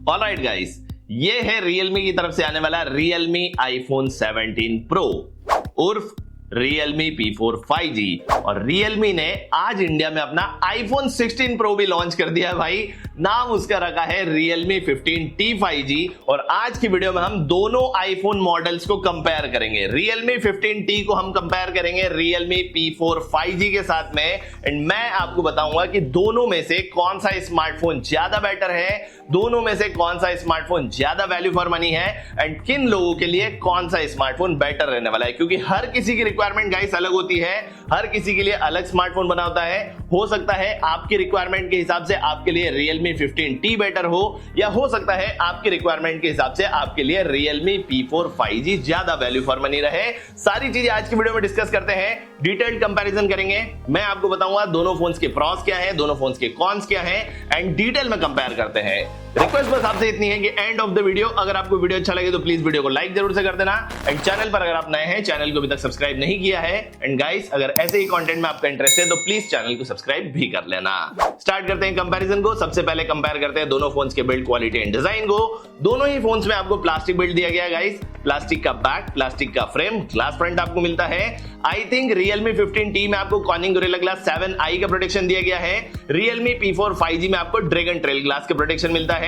Alright guys, ये है Realme की तरफ से आने वाला Realme iPhone 17 Pro उर्फ Realme P4 5G। और Realme ने आज इंडिया में अपना iPhone 16 Pro भी लॉन्च कर दिया है भाई। नाम उसका रखा है Realme 15T 5G। और आज की वीडियो में हम दोनों आईफोन मॉडल्स को कंपेयर करेंगे। Realme 15T को हम कंपेयर करेंगे Realme P4 5G के साथ में। एंड मैं आपको बताऊंगा कि दोनों में से कौन सा स्मार्टफोन ज्यादा बेटर है, दोनों में से कौन सा स्मार्टफोन ज्यादा वैल्यू फॉर मनी है, एंड किन लोगों के लिए कौन सा स्मार्टफोन बेटर रहने वाला है। क्योंकि हर किसी की रिक्वायरमेंट गाइस अलग होती है, हर किसी के लिए अलग स्मार्टफोन बना होता है। हो सकता है आपकी रिक्वायरमेंट के हिसाब से आपके लिए Realme 15T बेटर हो, या हो सकता है आपकी रिक्वायरमेंट के हिसाब से आपके लिए Realme P4 5G ज्यादा वैल्यू फॉर मनी रहे। सारी चीजें आज की वीडियो में डिस्कस करते हैं, डिटेल्ड कंपैरिजन करेंगे। मैं आपको बताऊंगा दोनों फोन्स के प्रॉस क्या है, दोनों फोन्स के कॉन्स क्या है, एंड डिटेल में कंपेयर करते हैं। रिक्वेस्ट बस आपसे इतनी है कि एंड ऑफ द वीडियो अगर आपको वीडियो अच्छा लगे तो प्लीज वीडियो को लाइक जरूर से कर देना। एंड चैनल पर अगर आप नए हैं, चैनल को अभी तक सब्सक्राइब नहीं किया है, एंड गाइस अगर ऐसे ही कंटेंट में आपका इंटरेस्ट है तो प्लीज चैनल को सब्सक्राइब भी कर लेना। स्टार्ट करते हैं कंपैरिजन को। सबसे पहले कंपेयर करते हैं दोनों फोन्स के बिल्ड क्वालिटी एंड डिजाइन को। दोनों ही फोन्स में आपको प्लास्टिक बिल्ड दिया गया है गाइस। प्लास्टिक का बैक, प्लास्टिक का फ्रेम, ग्लास फ्रंट आपको मिलता है। आई थिंक Realme 15T में आपको Corning Gorilla Glass 7i का प्रोटेक्शन दिया गया है। Realme P4 5G में आपको Dragon Trail Glass का प्रोटेक्शन मिलता है।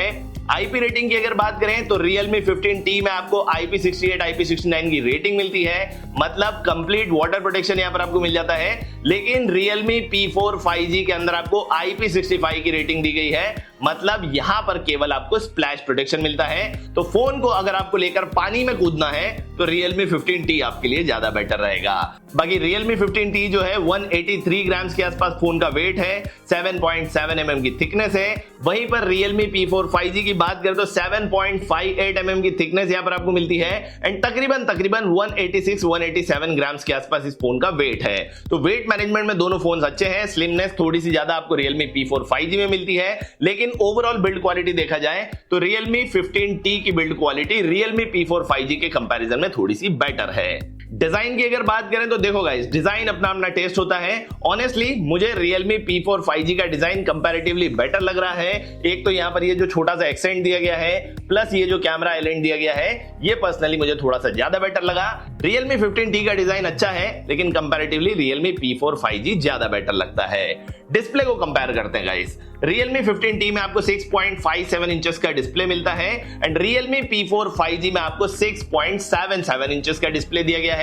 IP रेटिंग की अगर बात करें तो Realme 15T में आपको IP68, IP69 की रेटिंग मिलती है, मतलब कंप्लीट वाटर प्रोटेक्शन यहां पर आपको मिल जाता है। लेकिन Realme P4 5G के अंदर आपको IP65 की रेटिंग दी गई है, मतलब यहां पर केवल आपको स्प्लैश प्रोटेक्शन मिलता है। तो फोन को अगर आपको लेकर पानी में कूदना है तो Realme 15T आपके लिए ज्यादा बेटर रहेगा। बाकी Realme 15T जो है 183 ग्राम्स के आसपास फोन का वेट है, 7.7 mm की थिकनेस है। वहीं पर Realme P4 5G की बात करें तो 7.58 mm की थिकनेस यहां पर आपको मिलती है, एंड तकरीबन 186-187 ग्राम्स के आसपास इस फोन का वेट है। तो वेट मैनेजमेंट में दोनों फोन अच्छे हैं। स्लिमनेस थोड़ी सी ज्यादा आपको Realme P4 5G में मिलती है, लेकिन ओवरऑल बिल्ड क्वालिटी देखा जाए तो Realme 15T की build quality Realme P4 5G के कंपैरिजन में थोड़ी सी बेटर है। डिजाइन की अगर बात करें तो देखो गाइस, डिजाइन अपना अपना टेस्ट होता है। ऑनेस्टली मुझे Realme P4 5G का डिजाइन कंपैरेटिवली बेटर लग रहा है। एक तो यहां पर ये जो छोटा सा एक्सेंट दिया गया है, प्लस ये जो कैमरा आइलैंड दिया गया है, ये पर्सनली मुझे थोड़ा सा ज्यादा बेटर लगा। Realme 15T का डिजाइन अच्छा है, लेकिन कंपैरेटिवली Realme P4 5G ज्यादा बेटर लगता है। डिस्प्ले को कंपेयर करते हैं गाइस। Realme 15T में आपको 6.57 इंचेस का डिस्प्ले मिलता है, एंड Realme P4 5G में आपको 6.77 इंचेस का डिस्प्ले दिया गया है।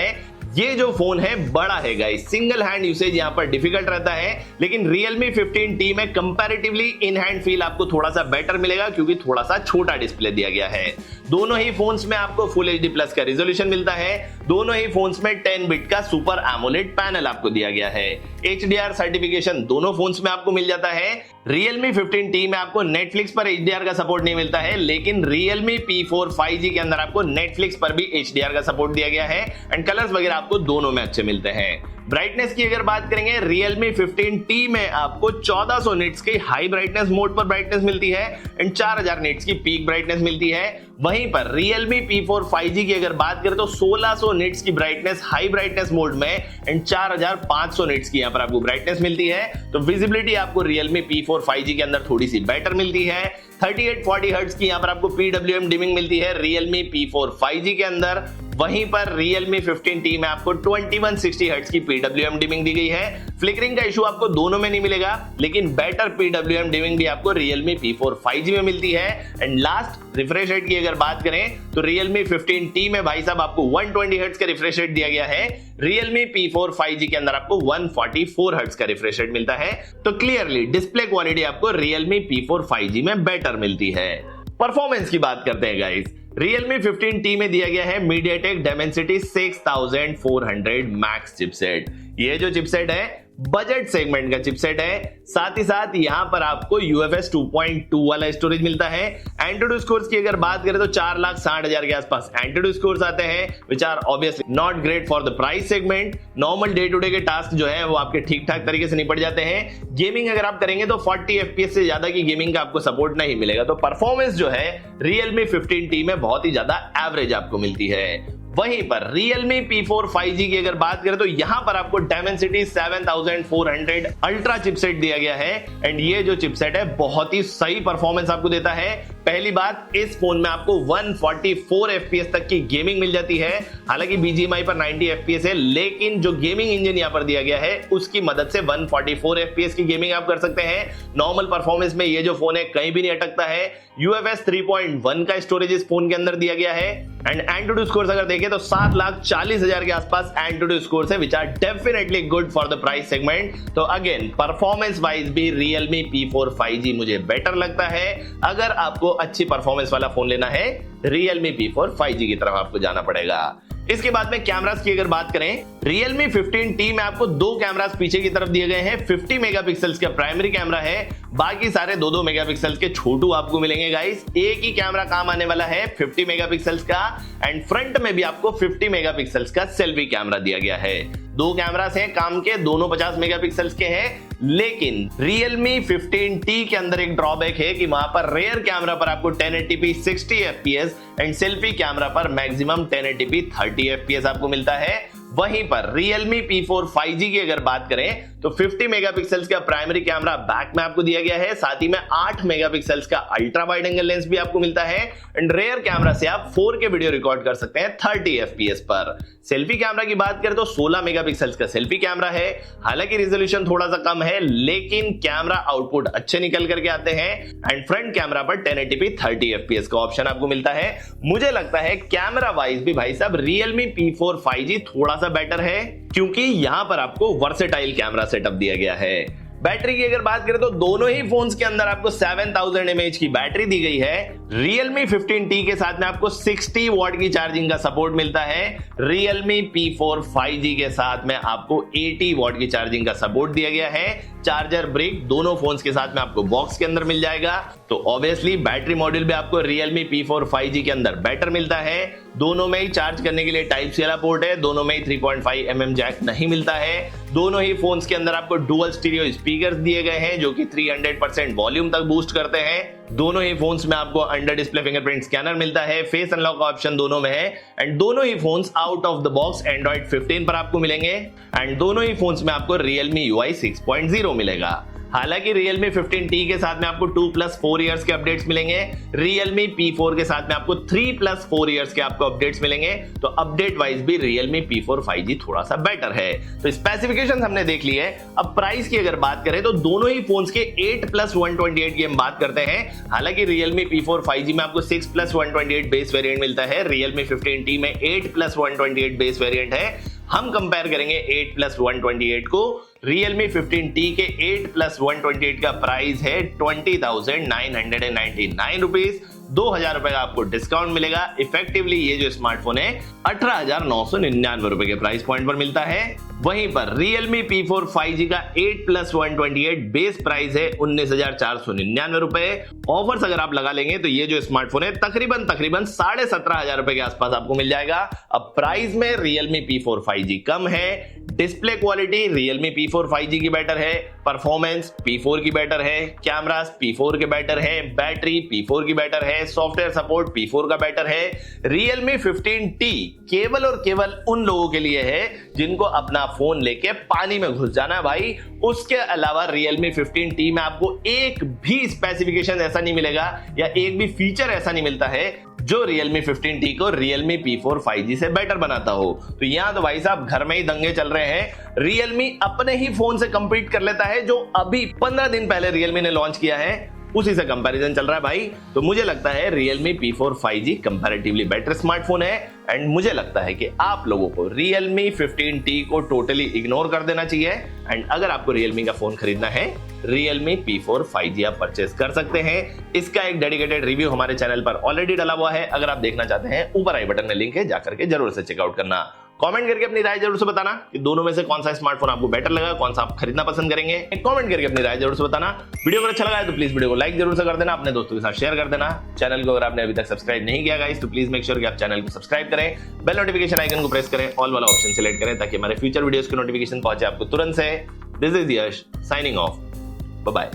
ये जो फोन है बड़ा है गाइस, सिंगल हैंड यूसेज यहां पर डिफिकल्ट रहता है, लेकिन Realme 15T में कंपैरेटिवली इन हैंड फील आपको थोड़ा सा बेटर मिलेगा, क्योंकि थोड़ा सा छोटा डिस्प्ले दिया गया है। दोनों ही फोन्स में आपको फुल HD प्लस का रिजोल्यूशन मिलता है। दोनों ही फोन्स में 10 बिट का सुपर एमोलेड पैनल आपको दिया गया है। HDR सर्टिफिकेशन दोनों फोन्स में आपको मिल जाता है। Realme 15T में आपको Netflix पर HDR का सपोर्ट नहीं मिलता है, लेकिन Realme P4 5G के अंदर आपको Netflix पर भी HDR का सपोर्ट दिया गया है, एंड कलर्स वगैरह आपको दोनों में अच्छे मिलते हैं। ब्राइटनेस की अगर बात करेंगे, Realme 15T में आपको 1400 निट्स की हाई ब्राइटनेस मोड पर ब्राइटनेस मिलती है, एंड 4000 निट्स की पीक ब्राइटनेस मिलती है। वहीं पर Realme P4 5G की अगर बात करें तो 1600 निट्स की ब्राइटनेस हाई ब्राइटनेस मोड में, एंड 4500 निट्स की यहां पर आपको ब्राइटनेस मिलती है। तो विजिबिलिटी आपको Realme P4 5G के अंदर थोड़ी सी बेटर मिलती है। 3840 हर्ट्ज की यहां पर आपको PWM डिमिंग मिलती है Realme P4 5G के अंदर। वहीं पर Realme 15T में आपको 2160 हर्ट्ज की PWM डिमिंग दी गई है। फ्लिकरिंग का इशू आपको दोनों में नहीं मिलेगा, लेकिन बेटर PWM डिमिंग भी आपको Realme P4 5G में मिलती है। एंड लास्ट रिफ्रेश रेट की अगर बात करें तो Realme 15T में भाई साहब आपको 120 हर्ट्ज का रिफ्रेश रेट दिया गया है। Realme P4 5G के अंदर आपको 144 हर्ट्ज का रिफ्रेश रेट मिलता है। तो क्लियरली डिस्प्ले क्वालिटी आपको Realme P4 5G में बेटर मिलती है। परफॉर्मेंस की बात करते हैं गाइस। Realme 15T में दिया गया है MediaTek Dimensity 6400 Max चिपसेट। ये जो चिपसेट है बजट सेगमेंट का चिपसेट है। साथ ही साथ यहां पर आपको UFS 2.2 वाला स्टोरेज मिलता है। एंट्रोइड स्कोर्स की अगर बात करें तो 4,60,000 के आसपास एंट्रोइड स्कोर्स आते हैं, which are obviously not great for the price segment. Normal day to day के टास्क जो है वो आपके ठीक ठाक तरीके से निपट जाते हैं। गेमिंग अगर आप करेंगे तो 40 FPS से ज्यादा की गेमिंग का आपको सपोर्ट नहीं मिलेगा। तो परफॉर्मेंस जो है Realme 15T में बहुत ही ज्यादा एवरेज आपको मिलती है। वहीं पर Realme P4 5G की अगर बात करें तो यहां पर आपको Dimensity 7400 अल्ट्रा चिपसेट दिया गया है, एंड ये जो चिपसेट है बहुत ही सही परफॉर्मेंस आपको देता है। पहली बात, इस फोन में आपको 144 FPS तक की गेमिंग मिल जाती है। हालांकि BGMI पर 90 FPS है, लेकिन जो गेमिंग इंजन यहां पर दिया गया है उसकी मदद से 144 FPS की गेमिंग आप कर सकते हैं। नॉर्मल परफॉर्मेंस में ये जो फोन है कहीं भी नहीं अटकता है। UFS 3.1 का स्टोरेज इस फोन के अंदर दिया गया है। एंड एंटूटू स्कोर्स अगर देखें तो 7,40,000 के आसपास एंटूटू स्कोर्स है, which are definitely good for the price segment. तो अगेन परफॉर्मेंस वाइज भी Realme P4 5G मुझे बेटर लगता है। अगर आपको अच्छी परफॉर्मेंस वाला फोन लेना है, Realme P4 5G की तरफ आपको जाना पड़ेगा। इसके बाद में कैमरास की अगर बात करें, Realme 15T में आपको दो कैमरास पीछे की तरफ दिए गए हैं। 50 मेगापिक्सल्स का प्राइमरी कैमरा है, बाकी सारे 2-2 मेगापिक्सल्स के छोटू आपको मिलेंगे गाइस। एक ही कैमरा काम आने वाला है 50 मेगापिक्सल्स का, एंड फ्रंट में भी आपको 50 मेगापिक्सल्स का सेल्फी कैमरा दिया गया है। दो कैमरास हैं काम के, दोनों 50 मेगापिक्सल्स के हैं। लेकिन Realme 15T के अंदर एक ड्रॉबैक है कि वहां पर रेयर कैमरा पर आपको 1080p 60 fps and selfie camera पर मैक्सिमम 1080p 30 fps आपको मिलता है। वहीं पर Realme P4 5G की अगर बात करें तो 50 मेगापिक्सल्स का प्राइमरी कैमरा बैक में आपको दिया गया है, साथ ही में 8 मेगापिक्सल्स का अल्ट्रा वाइड एंगल लेंस भी आपको मिलता है। एंड रेयर कैमरा से आप 4K वीडियो रिकॉर्ड कर सकते हैं 30 fps पर। सेल्फी कैमरा की बात करें तो 16 मेगापिक्सल्स का सेल्फी कैमरा है। हालांकि रिजोल्यूशन थोड़ा सा कम है, लेकिन कैमरा आउटपुट अच्छे निकल करके आते हैं। एंड फ्रंट कैमरा पर 1080p 30 fps का ऑप्शन आपको मिलता है। मुझे लगता है कैमरा वाइज भी भाई साहब Realme P4 5G थोड़ा सा बेटर है, क्योंकि यहां पर आपको वर्सेटाइल कैमरा सेटअप दिया गया है। बैटरी की अगर बात करें तो दोनों ही फोन्स के अंदर आपको 7000 mAh की बैटरी दी गई है। Realme 15T के साथ में आपको 60 वॉट की चार्जिंग का सपोर्ट मिलता है। Realme P4 5G के साथ में आपको 80 वॉट की चार्जिंग का सपोर्ट दिया गया है। चार्जर ब्रिक दोनों फोन्स के साथ में आपको बॉक्स के अंदर मिल जाएगा। तो ऑब्वियसली बैटरी मॉड्यूल भी आपको Realme P4 5G के अंदर बेटर मिलता है। दोनों में ही चार्ज करने के लिए टाइप सी वाला पोर्ट है, दोनों में ही 3.5 mm जैक नहीं मिलता है। दोनों ही फोन्स के अंदर आपको डुअल स्टीरियो स्पीकर्स दिए गए हैं जो कि 300% वॉल्यूम तक बूस्ट करते हैं। दोनों ही फोन्स में आपको अंडर डिस्प्ले फिंगरप्रिंट स्कैनर मिलता है, फेस अनलॉक का ऑप्शन दोनों में है। एंड दोनों ही phones out of the box Android 15 पर आपको मिलेंगे। एंड दोनों ही फोन्स में आपको Realme UI 6.0 मिलेगा। हालांकि Realme 15T के साथ में आपको 2+4 इयर्स के अपडेट्स मिलेंगे। Realme P4 के साथ में आपको 3+4 इयर्स के आपको अपडेट्स मिलेंगे। तो अपडेट वाइज भी Realme P4 5G थोड़ा सा बेटर है। तो स्पेसिफिकेशंस हमने देख ली है। अब प्राइस की अगर बात करें तो दोनों ही फोन्स के 8+128 की हम बात करते हैं। हालांकि Realme P4 5G में आपको 6+128 बेस वेरिएंट मिलता है, Realme 15T में 8+128 बेस वेरिएंट है। हम कंपेयर करेंगे 8+128 को। Realme 15T के 8+128 का प्राइस है 20,999 रुपीज। 2,000 रुपए का आपको डिस्काउंट मिलेगा। इफेक्टिवली ये जो स्मार्टफोन है 18,999 रुपए के प्राइस पॉइंट पर मिलता है। वहीं पर Realme P4 5G का 8+128 बेस प्राइस है 19,499 रुपए। ऑफर्स अगर आप लगा लेंगे तो ये जो स्मार्टफोन है तकरीबन 17,500 रुपए के आसपास आपको मिल जाएगा। अब प्राइस में Realme P4 5G कम है, display quality Realme P4 5G की बेटर है, परफॉर्मेंस P4 की बेटर है, कैमरास P4 के बेटर है, बैटरी P4 की बेटर है, सॉफ्टवेयर सपोर्ट P4 का बेटर है। Realme 15T केवल और केवल उन लोगों के लिए है जिनको अपना फोन लेके पानी में घुस जाना है भाई। उसके अलावा Realme 15T में आपको एक भी स्पेसिफिकेशन ऐसा नहीं मिलेगा या एक भी फीचर ऐसा नहीं मिलता है जो Realme 15T को Realme P4 5G से बेटर बनाता हो। तो यहां तो भाई साहब घर में ही दंगे चल रहे हैं। Realme अपने ही फोन से कंपीट कर लेता है जो अभी 15 दिन पहले Realme ने लॉन्च किया है, उसी से कंपैरिजन चल रहा है भाई। तो मुझे लगता है Realme P4 5G comparatively better smartphone है। एंड मुझे लगता है कि आप लोगों को Realme 15T को टोटली इग्नोर कर देना चाहिए। एंड अगर आपको Realme का फोन खरीदना है, Realme P4 5G आप परचेस कर सकते हैं। इसका एक डेडिकेटेड रिव्यू हमारे चैनल पर ऑलरेडी डाला हुआ है। अगर आप देखना चाहते हैं, ऊपर आई बटन में लिंक है, जाकर के जरूर से चेकआउट करना। कमेंट करके अपनी राय जरूर से बताना कि दोनों में से कौन सा स्मार्टफोन आपको बेटर लगा, कौन सा आप खरीदना पसंद करेंगे। कमेंट करके अपनी राय जरूर से बताना। वीडियो अगर अच्छा लगा है तो प्लीज वीडियो को लाइक जरूर से कर देना, अपने दोस्तों के साथ शेयर कर देना। चैनल को अगर आपने अभी तक सब्सक्राइब नहीं किया गाइस तो प्लीज मेक श्योर कि आप चैनल को सब्सक्राइब करें, बेल नोटिफिकेशन आइकन को प्रेस करें, ऑल वाला ऑप्शन सिलेक्ट करें ताकि हमारे फ्यूचर वीडियोस की नोटिफिकेशन पहुंचे आपको तुरंत से। This is Yash signing off, bye bye.